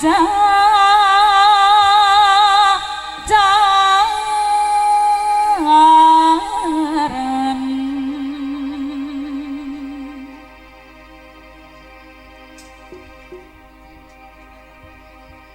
pajajaran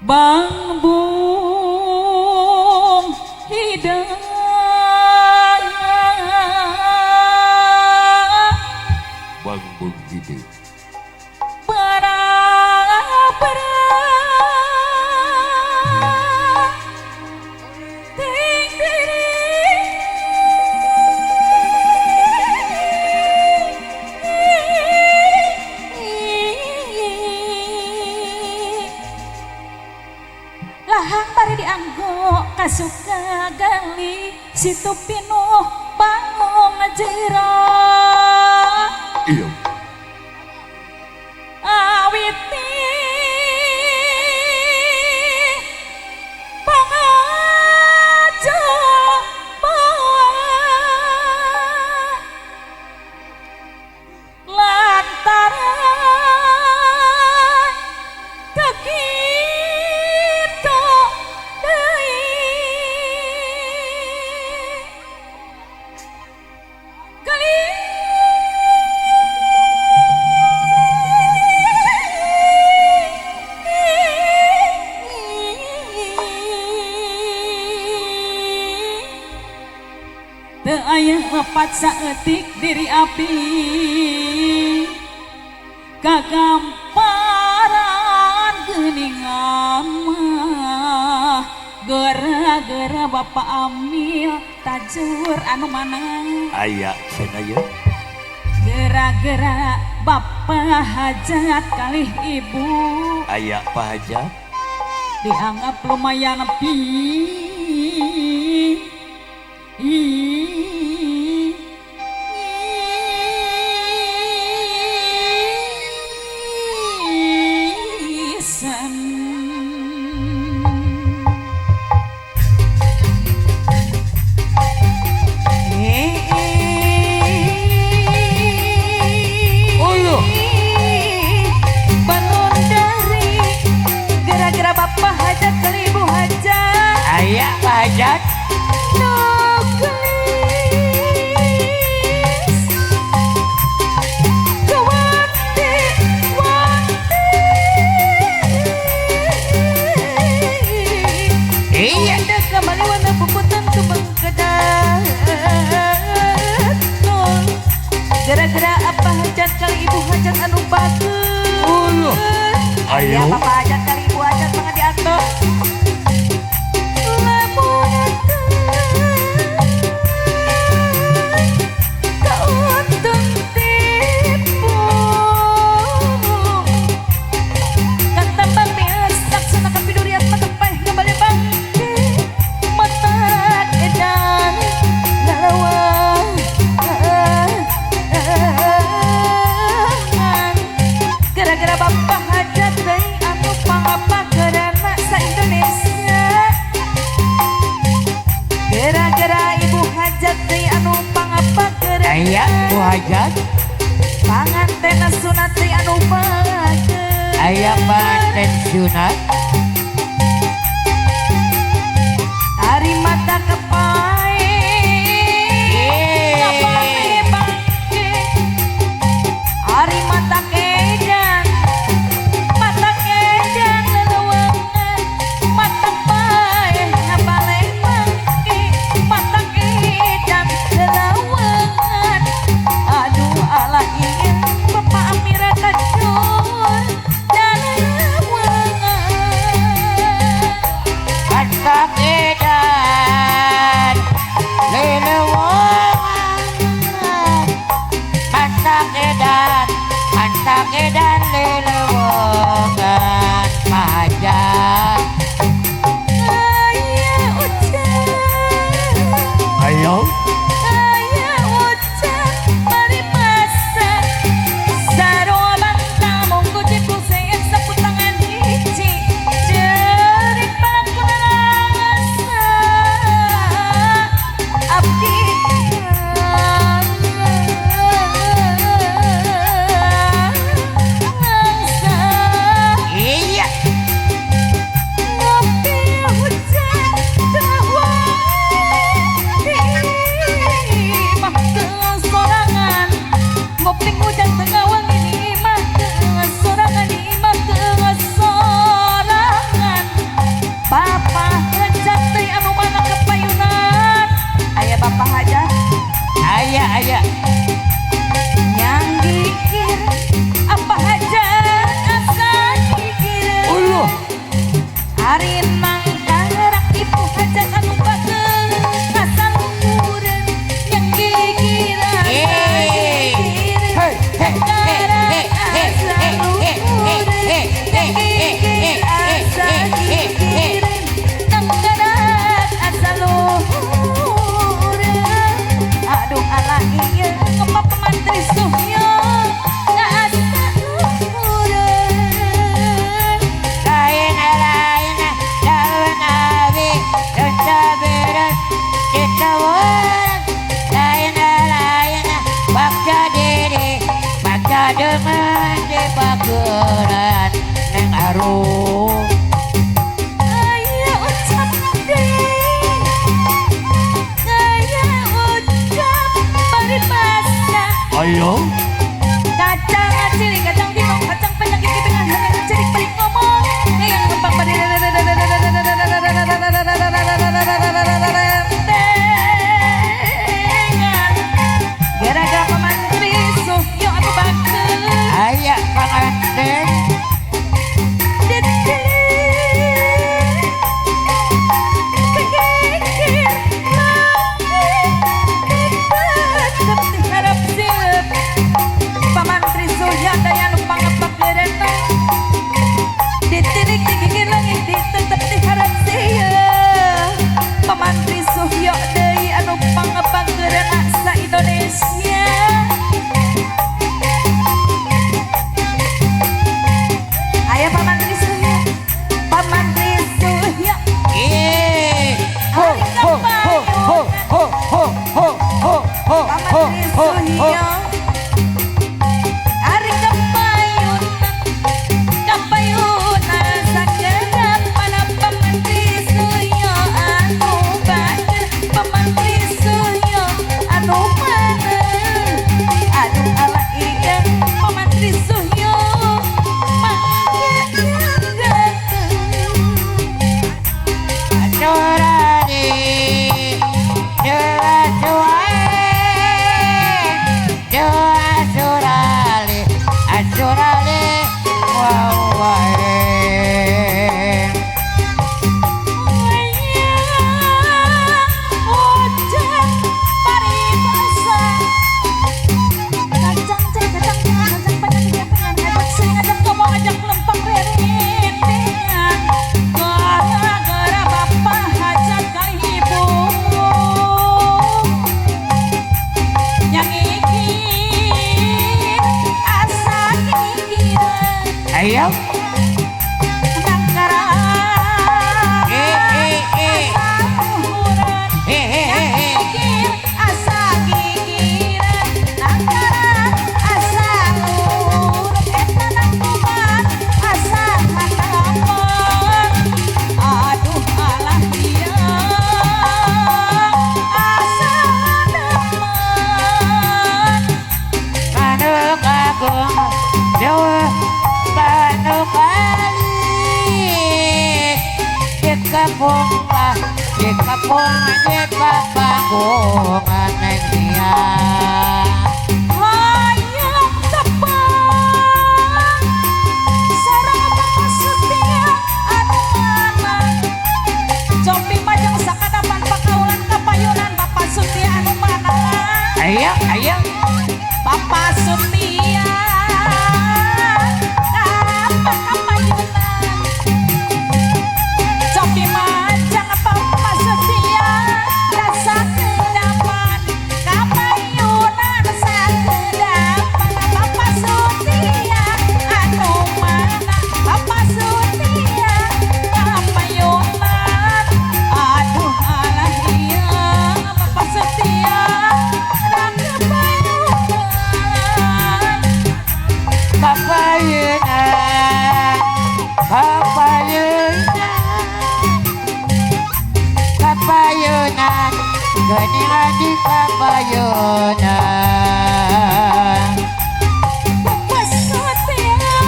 Bang Bung Hidayah Bang Bung Hidayah lahang bari dianggo kasuka gali situ pinuh bangung jero iya awiti pangajo bawa lantaran kekitu teu aya lepat saeutik diri abdi kagamparan geuningan mah gara-gara Bapak Amil tajur anu mana aya cenah ya gara-gara Bapak hajat kalih ibu aya pahajat dianggap lumayan pisan bangun dari gara-gara Bapak hajat ke ibu hajat aya pahajat iya deh kembali warna puputan kembang kedat gara-gara apa hajat kali ibu hajat anu bagus ayo ya Bapak hajat kali ibu hajat banget diatur gara-gara Bapak hajat deui anu pangapa geurana sa-Indonesia gara-gara ibu hajat deui anu pangapa geurana aya pahajat pangantena sunat deui anu bagus aya panten sunat dari mata kepae kepae bangke hari mata kejan lelewangan mata pae ngabale bangke mata kejan lelewangan aduh ala ingin Bapak Amira kacur lelewangan Ayo. Kacang cilik, kacang timong, kacang penyakit kipengan, kacang cilik balik ngomong. Yang numpang pada gara-gara pemantri Suhyo Abu Bakar. Ayak pengantin. Pemantri Suhyo daya lupa ngepak lerena. Ditirik tinggi langit ditetep diharap siya. Pemantri Suhyo daya anu pangepak lerena sa Indonesia. Ayo Pemantri Suhyo, Pemantri Suhyo. Ho ho ho ho ho ho ho ho ho ho Pemantri ho ho. Suhyo. Ari kapayunan sakedap pada Pemantri Suhyo anu bakar. Pemantri Suhyo anu mana anu ala ikan Pemantri Suhyo makin ganteng. Curani, curali, wow. Ayo. Di kapung di papangungan dia. Hayang tepang sareng Bapak Setia anu mana. Jombi majang sakadapan pakaulan kapayunan Bapak Setia anu mana. Ayo. Bapak Setia apa kapayunan. Jombi majang Bapak Setia rasa kedapan kapayunan sakedapan Bapak Setia anu mana. Bapak Setia kapayunan aduh alah iya Bapak Setia dan kapayunan, geningan di kapayunan. Bapak Setia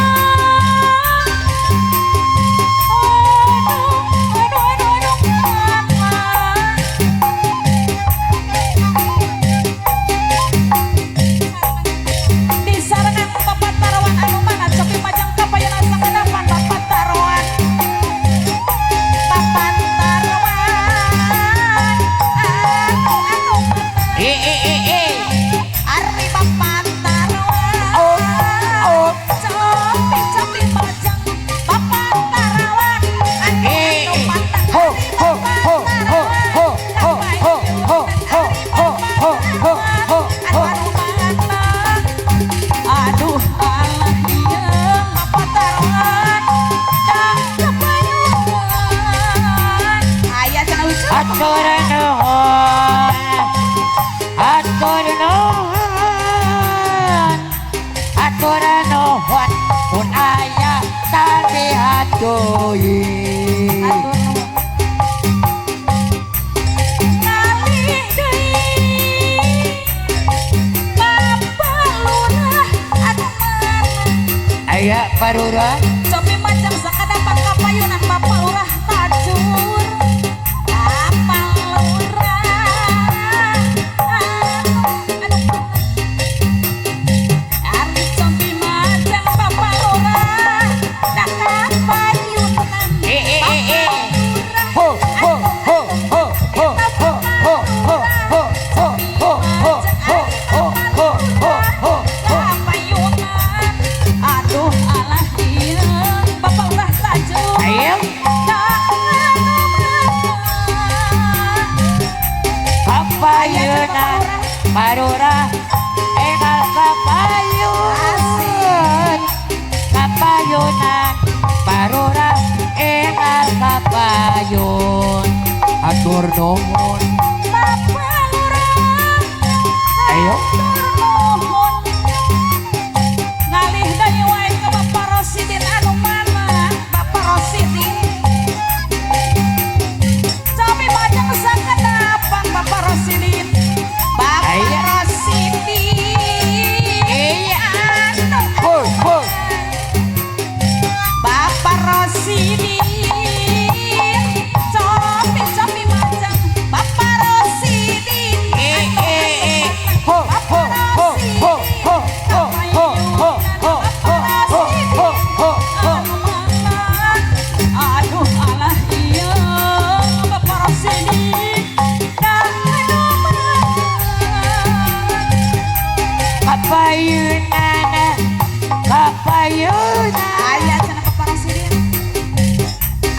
aduh disarankan Bapak Tarawan anu mana cobi majang kapayunan sakedapan Bapak Tarawan. Bapak Tarawan anu Armi Bapak Tarawan cobi majang Bapak Tarawan anu Ho ho ho ho ho ho ho ho ho ho ho ho ho. aduh alah iya Bapak Tarawan dah kapayunan aya cenah ucap Aturan nuhun pun aya tali hatui. Kali deui Bapak Parura Cobi macam sakadapan kapayunan Bapak Lurah Tajur Bapak Lurah Ari cobi macam Bapak Lurah dak kapayunan ho ho ho ho ho ho ho ho ho ho ho ho ho ho ho kapayunan aduh alah iya Bapak Lurah Tajur Ayo kapayunan Parura engal kapayunan kapayunan Parura engal kapayun atur nuhun Bapak Lurah ayo nuhun ngalih deui wae ka Bapak Rosidin anu mana Bapak Rosidin cobi macam sakadapan Bapak Rosidin Bapak Aya. Rosidin anu hoi hoi Bapak Rosidin cobi macam Bapak Rosidin ho ho ho ho ho ho ho ho ho ho ho ho ho aduh alah iya Bapak Rosidin kapayunan kapayunan ayah sana Bapak Rosidin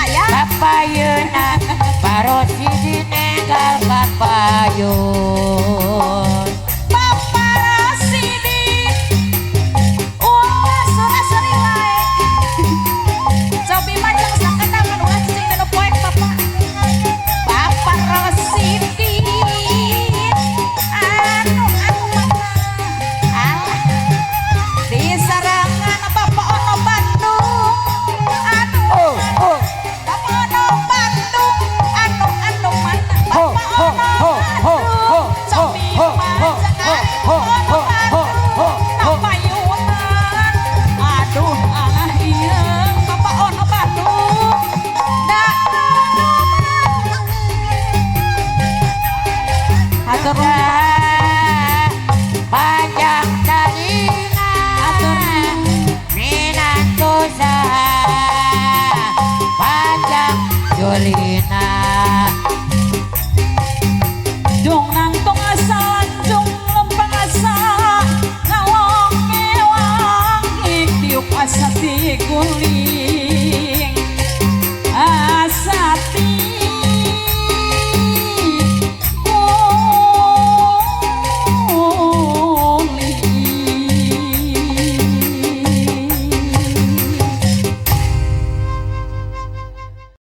ayah kapayunan Parosidin enggal kapayun Bapak Rosidin ulah sore-sore wae cobi macam sakadapan ulah cicing dan poek Bapak Bapak Rosidin anu mana alah di sarangan Bapak ono Bandung anu oh oh Bapak ono Bandung anu mana ho Bapak ho ono ho ho ho cobi ho macam ho ho ho ho ho ho kapayunan aduh alah iya Bapak ono Bandung dak atur panjang dalina minantu saha panjang julina Jung nang tong asalan jung lempang asa ngawong ngewang tiup asa ti guli